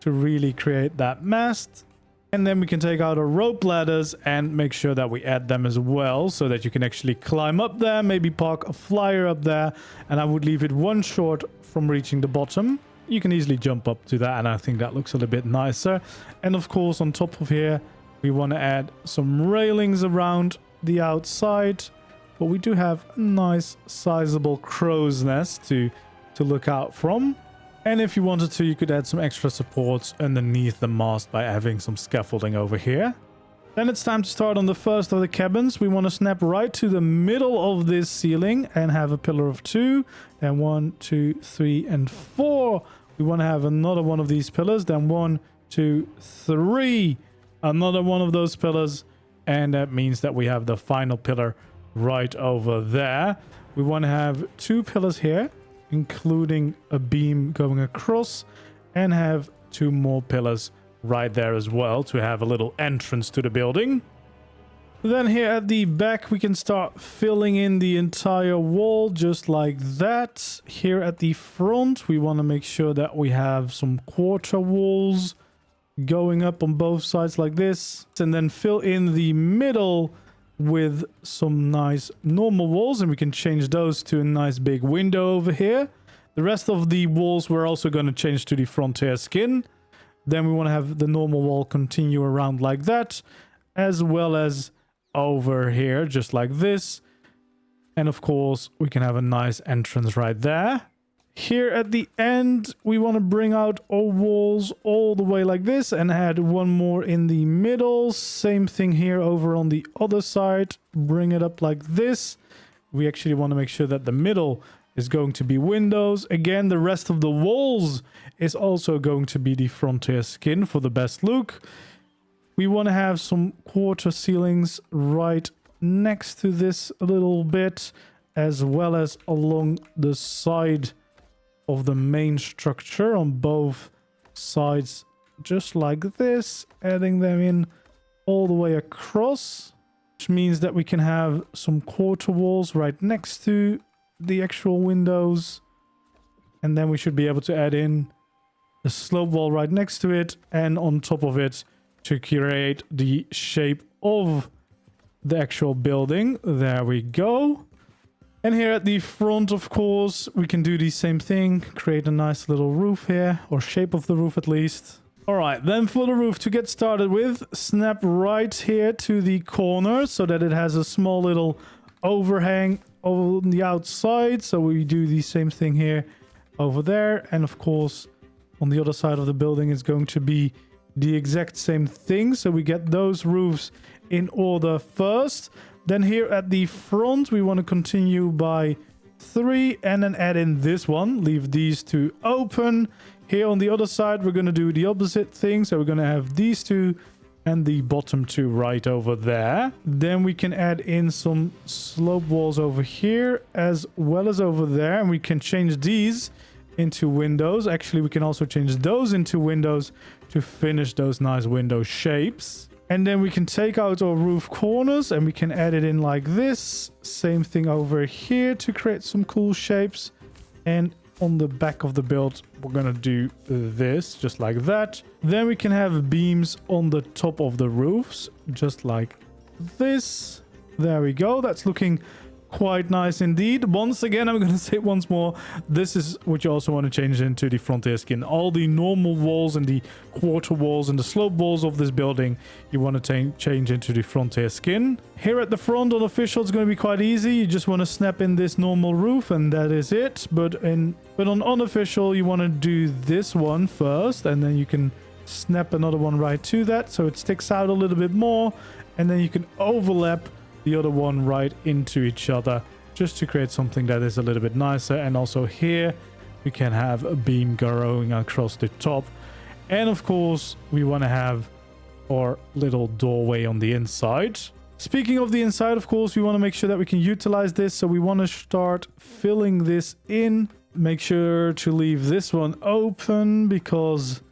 to really create that mast. And then we can take out our rope ladders and make sure that we add them as well so that you can actually climb up there, maybe park a flyer up there, and I would leave it 1 short from reaching the bottom. You can easily jump up to that, and I think that looks a little bit nicer. And of course on top of here we want to add some railings around the outside, but we do have a nice sizable crow's nest to look out from. And if you wanted to, you could add some extra supports underneath the mast by having some scaffolding over here. Then it's time to start on the first of the cabins. We want to snap right to the middle of this ceiling and have a pillar of 2. Then 1, 2, 3, and 4. We want to have another one of these pillars. Then 1, 2, 3. Another one of those pillars. And that means that we have the final pillar right over there. We want to have 2 pillars here, including a beam going across, and have 2 more pillars right there as well to have a little entrance to the building. Then here at the back we can start filling in the entire wall just like that. Here at the front we want to make sure that we have some quarter walls going up on both sides like this, and then fill in the middle with some nice normal walls, and we can change those to a nice big window over here. The rest of the walls we're also going to change to the frontier skin. Then we want to have the normal wall continue around like that, as well as over here just like this. And of course we can have a nice entrance right there. Here at the end, we want to bring out our walls all the way like this and add one more in the middle. Same thing here over on the other side. Bring it up like this. We actually want to make sure that the middle is going to be windows. Again, the rest of the walls is also going to be the frontier skin for the best look. We want to have some quarter ceilings right next to this a little bit, as well as along the side of the main structure on both sides, just like this, adding them in all the way across, which means that we can have some quarter walls right next to the actual windows, and then we should be able to add in the slope wall right next to it and on top of it to create the shape of the actual building. There we go. And here at the front, of course, we can do the same thing. Create a nice little roof here, or shape of the roof at least. All right, then for the roof to get started with, snap right here to the corner so that it has a small little overhang on the outside. So we do the same thing here over there. And of course, on the other side of the building is going to be the exact same thing. So we get those roofs in order first. Then here at the front, we want to continue by 3 and then add in this one. Leave these two open. Here on the other side, we're going to do the opposite thing. So we're going to have these two and the bottom two right over there. Then we can add in some slope walls over here as well as over there. And we can change these into windows. Actually, we can also change those into windows to finish those nice window shapes. And then we can take out our roof corners and we can add it in like this. Same thing over here to create some cool shapes. And on the back of the build, we're going to do this just like that. Then we can have beams on the top of the roofs, just like this. There we go. That's looking quite nice indeed. Once again, I'm going to say it once more, this is what you also want to change into the frontier skin. All the normal walls and the quarter walls and the slope walls of this building, you want to change into the frontier skin. Here at the front on official, it's going to be quite easy. You just want to snap in this normal roof and that is it. But on unofficial, you want to do this one first and then you can snap another one right to that so it sticks out a little bit more, and then you can overlap the other one right into each other just to create something that is a little bit nicer. And also here we can have a beam going across the top, and of course we want to have our little doorway on the inside. Speaking of the inside, of course, we want to make sure that we can utilize this, so we want to start filling this in. Make sure to leave this one open because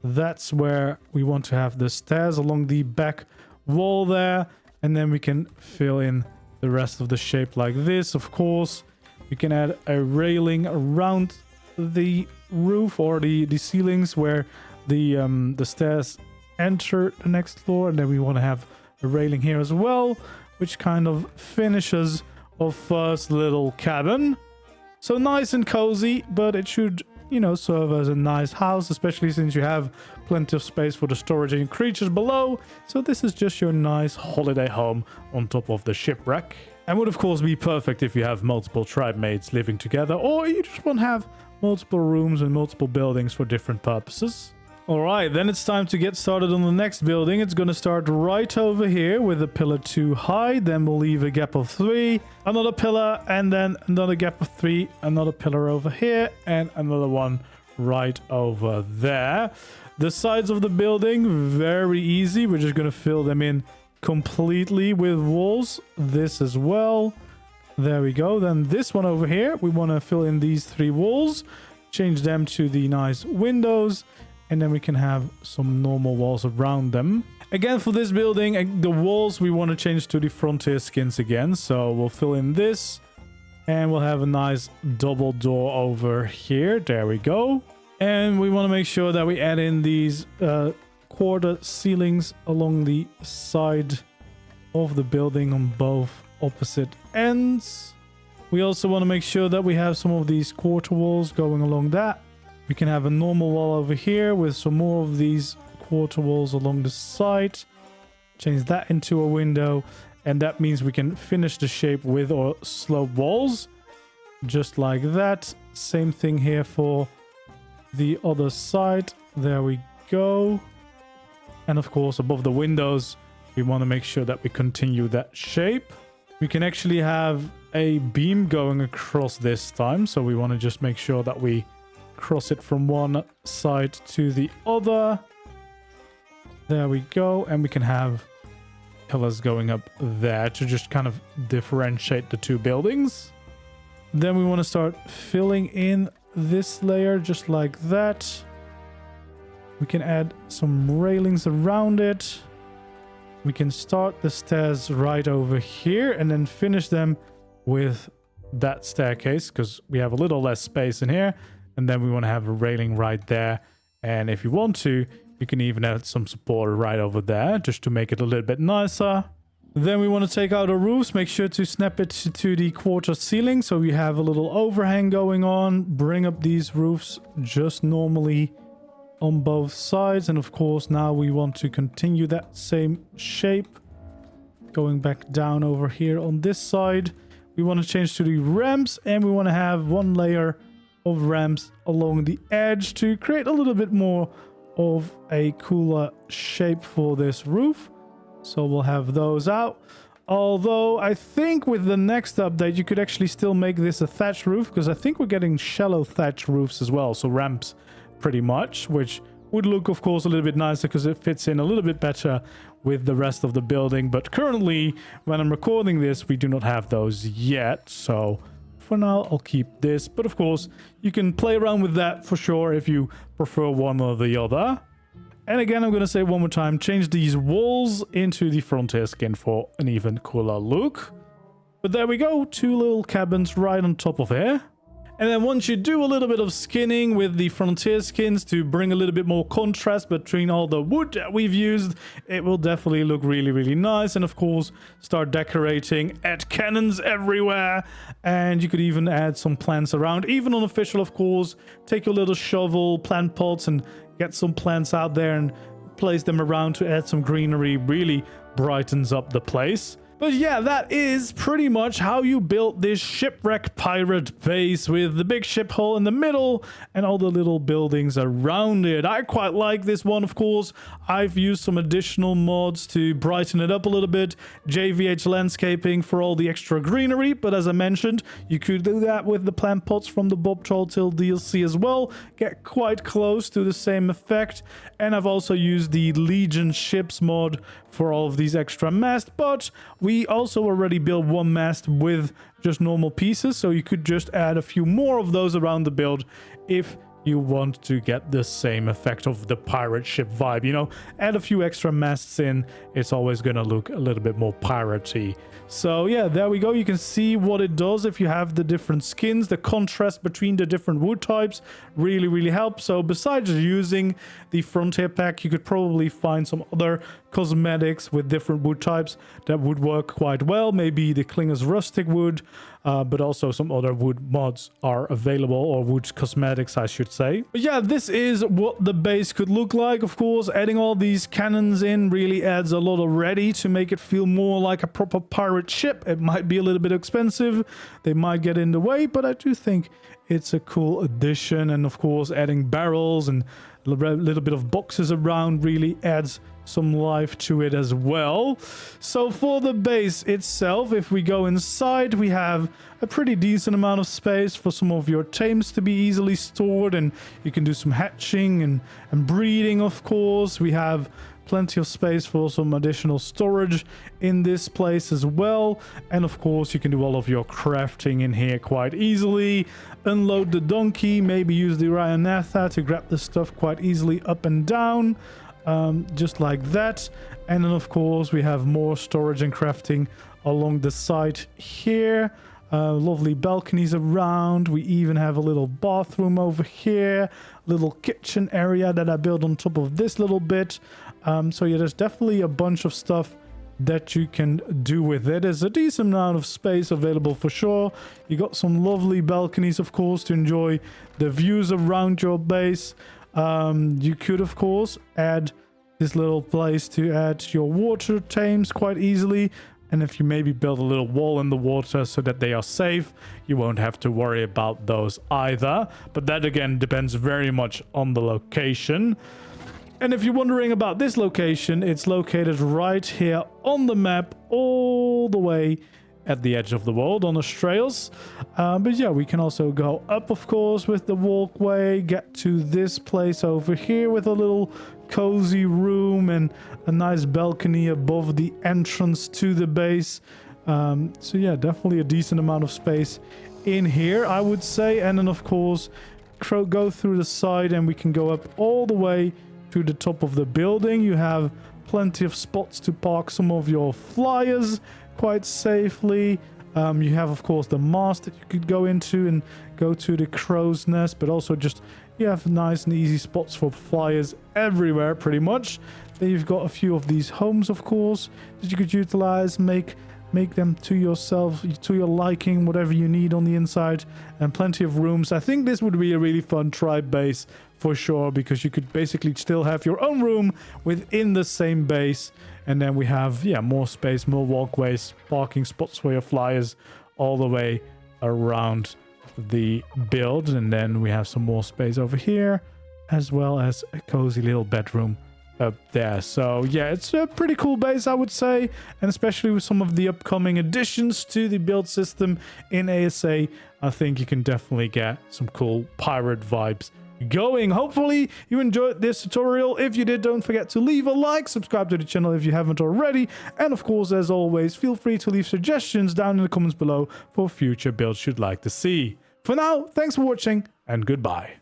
that's where we want to have the stairs along the back wall there. And then we can fill in the rest of the shape like this. Of course, we can add a railing around the roof or the ceilings where the stairs enter the next floor. And then we want to have a railing here as well, which kind of finishes our first little cabin. So nice and cozy, but it should, you know, serve as a nice house, especially since you have plenty of space for the storage and creatures below. So this is just your nice holiday home on top of the shipwreck. And would of course be perfect if you have multiple tribe mates living together, or you just want to have multiple rooms and multiple buildings for different purposes. Alright, then it's time to get started on the next building. It's going to start right over here with a pillar 2 high. Then we'll leave a gap of 3, another pillar, and then another gap of 3, another pillar over here, and another one right over there. The sides of the building, very easy. We're just going to fill them in completely with walls. This as well. There we go. Then this one over here, we want to fill in these 3 walls. Change them to the nice windows. And then we can have some normal walls around them. Again, for this building, the walls we want to change to the frontier skins again. So we'll fill in this. And we'll have a nice double door over here. There we go. And we want to make sure that we add in these quarter ceilings along the side of the building on both opposite ends. We also want to make sure that we have some of these quarter walls going along that. We can have a normal wall over here with some more of these quarter walls along the side. Change that into a window. And that means we can finish the shape with our slope walls. Just like that. Same thing here for the other side. There we go. And of course, above the windows, we want to make sure that we continue that shape. We can actually have a beam going across this time. So we want to just make sure that we cross it from one side to the other. There we go. And we can have pillars going up there to just kind of differentiate the two buildings. Then we want to start filling in this layer just like that. We can add some railings around it. We can start the stairs right over here and then finish them with that staircase because we have a little less space in here. And then we want to have a railing right there. And if you want to, you can even add some support right over there just to make it a little bit nicer. Then we want to take out our roofs. Make sure to snap it to the quarter ceiling so we have a little overhang going on. Bring up these roofs just normally on both sides. And of course, now we want to continue that same shape. Going back down over here on this side. We want to change to the ramps and we want to have one layer of ramps along the edge to create a little bit more of a cooler shape for this roof. So we'll have those out. Although I think with the next update, you could actually still make this a thatch roof because I think we're getting shallow thatch roofs as well. So ramps pretty much, which would look, of course, a little bit nicer because it fits in a little bit better with the rest of the building. But currently, when I'm recording this, we do not have those yet. So for now, I'll keep this. But of course, you can play around with that for sure if you prefer one or the other. And again, I'm going to say one more time, change these walls into the frontier skin for an even cooler look. But there we go, two little cabins right on top of here. And then once you do a little bit of skinning with the frontier skins to bring a little bit more contrast between all the wood that we've used, it will definitely look really, really nice. And of course, start decorating, add cannons everywhere. And you could even add some plants around, even unofficial, of course. Take your little shovel, plant pots, and get some plants out there and place them around to add some greenery. Really brightens up the place. But yeah, that is pretty much how you built this Shipwreck Pirate Base with the big ship hull in the middle and all the little buildings around it. I quite like this one, of course. I've used some additional mods to brighten it up a little bit. JVH landscaping for all the extra greenery. But as I mentioned, you could do that with the plant pots from the Bob Trolltail DLC as well. Get quite close to the same effect. And I've also used the Legion ships mod for all of these extra masts, but we also already built one mast with just normal pieces, so you could just add a few more of those around the build if you want to get the same effect of the pirate ship vibe. You know, add a few extra masts in, it's always gonna look a little bit more piratey. So yeah, there we go. You can see what it does if you have the different skins. The contrast between the different wood types really, really helps. So besides using the frontier pack, you could probably find some other cosmetics with different wood types that would work quite well. Maybe the Klinger's rustic wood, but also some other wood mods are available, or wood cosmetics, I should say. But yeah, this is what the base could look like. Of course, adding all these cannons in really adds a lot already to make it feel more like a proper pirate ship. It might be a little bit expensive. They might get in the way, but I do think it's a cool addition. And of course, adding barrels and a little bit of boxes around really adds some life to it as well. So for the base itself, if we go inside, we have a pretty decent amount of space for some of your tames to be easily stored, and you can do some hatching and breeding. Of course, we have plenty of space for some additional storage in this place as well. And of course, you can do all of your crafting in here quite easily. Unload the donkey, maybe use the Ryanatha to grab the stuff quite easily up and down, just like that. And then of course, we have more storage and crafting along the side here. Lovely balconies around. We even have a little bathroom over here, little kitchen area that I built on top of this little bit. So yeah, there's definitely a bunch of stuff that you can do with it. There's a decent amount of space available for sure. You got some lovely balconies, of course, to enjoy the views around your base. You could, of course, add this little place to add your water tames quite easily. And if you maybe build a little wall in the water so that they are safe, you won't have to worry about those either. But that again depends very much on the location. And if you're wondering about this location, it's located right here on the map, all the way at the edge of the world on Australis. But yeah, we can also go up, of course, with the walkway, get to this place over here with a little cozy room and a nice balcony above the entrance to the base. So yeah, definitely a decent amount of space in here, I would say. And then, of course, go through the side and we can go up all the way to the top of the building. You have plenty of spots to park some of your flyers quite safely. You have, of course, the mast that you could go into and go to the crow's nest, but also just you have nice and easy spots for flyers everywhere pretty much. Then you've got a few of these homes, of course, that you could utilize, make them to yourself, to your liking, whatever you need on the inside, and plenty of rooms. I think this would be a really fun tribe base for sure, because you could basically still have your own room within the same base. And then we have, yeah, more space, more walkways, parking spots for your flyers all the way around the build. And then we have some more space over here, as well as a cozy little bedroom up there. So yeah, it's a pretty cool base, I would say, and especially with some of the upcoming additions to the build system in ASA, I think you can definitely get some cool pirate vibes going. Hopefully you enjoyed this tutorial. If you did, don't forget to leave a like, subscribe to the channel if you haven't already, and of course, as always, feel free to leave suggestions down in the comments below for future builds you'd like to see. For now, thanks for watching and goodbye.